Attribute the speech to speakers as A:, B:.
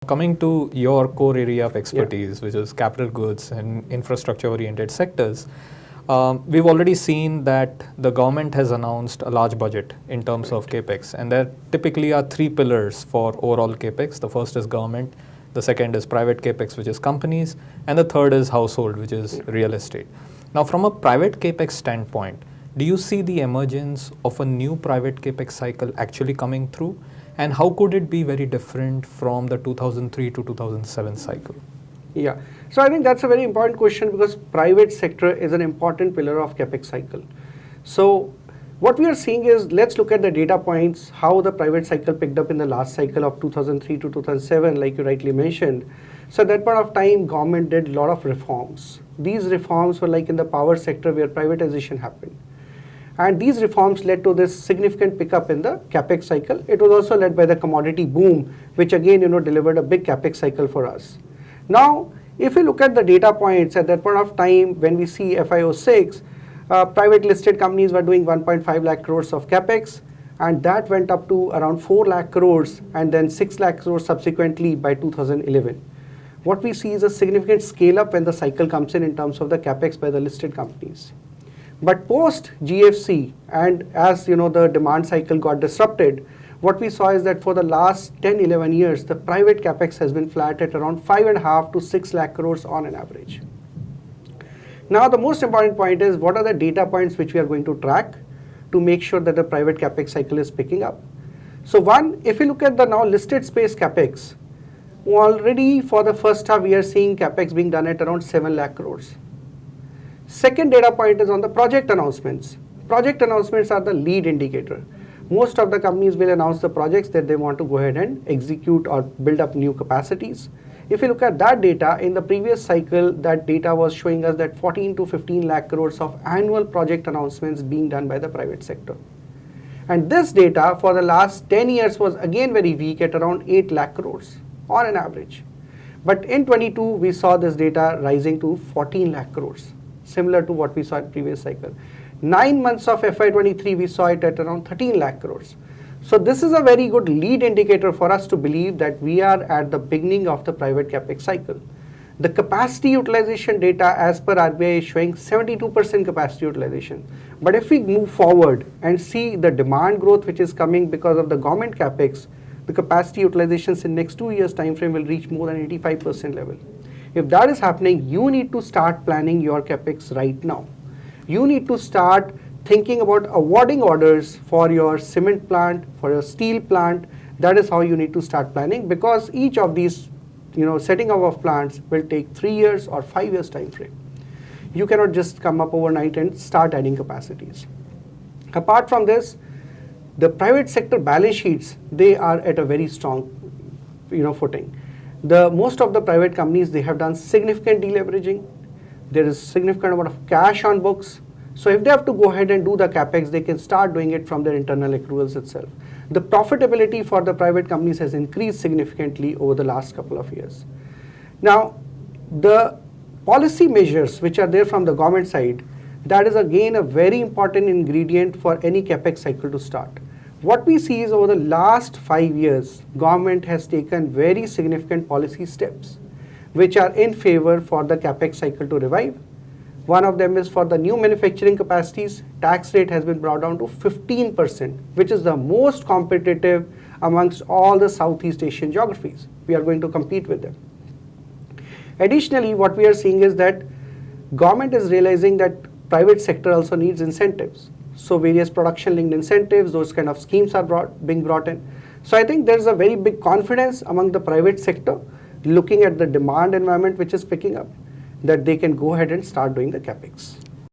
A: Coming to your core area of expertise, which is capital goods and infrastructure-oriented sectors, we've already seen that the government has announced a large budget in terms of capex, and there typically are three pillars for overall capex. The first is government, the second is private capex, which is companies, and the third is household, which is real estate. Now, from a private capex standpoint, do you see the emergence of a new private capex cycle actually coming through? And how could it be very different from the 2003 to 2007 cycle?
B: Yeah, so I think that's a very important question because private sector is an important pillar of capex cycle. So what we are seeing is, let's look at the data points, how the private cycle picked up in the last cycle of 2003 to 2007, like you rightly mentioned. So at that point of time, government did a lot of reforms. These reforms were like in the power sector where privatization happened. And these reforms led to this significant pickup in the capex cycle. It was also led by the commodity boom, which again, delivered a big capex cycle for us. Now, if we look at the data points at that point of time, when we see FY06, private listed companies were doing 1.5 lakh crores of capex, and that went up to around 4 lakh crores and then 6 lakh crores subsequently by 2011. What we see is a significant scale up when the cycle comes in terms of the capex by the listed companies. But post GFC, and as the demand cycle got disrupted, what we saw is that for the last 10-11 years, the private capex has been flat at around 5.5 to 6 lakh crores on an average. Now, the most important point is, what are the data points which we are going to track to make sure that the private capex cycle is picking up? So one, if you look at the now listed space capex, already for the first half, we are seeing capex being done at around 7 lakh crores. Second data point is on the project announcements. Project announcements are the lead indicator. Most of the companies will announce the projects that they want to go ahead and execute or build up new capacities. If you look at that data, in the previous cycle, that data was showing us that 14 to 15 lakh crores of annual project announcements being done by the private sector. And this data for the last 10 years was again very weak at around 8 lakh crores on an average. But in 22, we saw this data rising to 14 lakh crores. Similar to what we saw in previous cycle. 9 months of FY23, we saw it at around 13 lakh crores. So this is a very good lead indicator for us to believe that we are at the beginning of the private capex cycle. The capacity utilization data as per RBI is showing 72% capacity utilization. But if we move forward and see the demand growth which is coming because of the government capex, the capacity utilizations in next 2 years time frame will reach more than 85% level. If that is happening, you need to start planning your capex right now. You need to start thinking about awarding orders for your cement plant, for your steel plant. That is how you need to start planning, because each of these, setting up of plants will take 3 years or 5 years time frame. You cannot just come up overnight and start adding capacities. Apart from this, the private sector balance sheets, they are at a very strong, footing. Most of the private companies, they have done significant deleveraging. There is significant amount of cash on books. So if they have to go ahead and do the capex, they can start doing it from their internal accruals itself. The profitability for the private companies has increased significantly over the last couple of years. Now, the policy measures which are there from the government side, that is again a very important ingredient for any capex cycle to start. What we see is over the last 5 years, government has taken very significant policy steps which are in favor for the capex cycle to revive. One of them is for the new manufacturing capacities, tax rate has been brought down to 15%, which is the most competitive amongst all the Southeast Asian geographies. We are going to compete with them. Additionally, what we are seeing is that government is realizing that private sector also needs incentives. So various production linked incentives, those kind of schemes are being brought in. So I think there's a very big confidence among the private sector looking at the demand environment which is picking up, that they can go ahead and start doing the capex.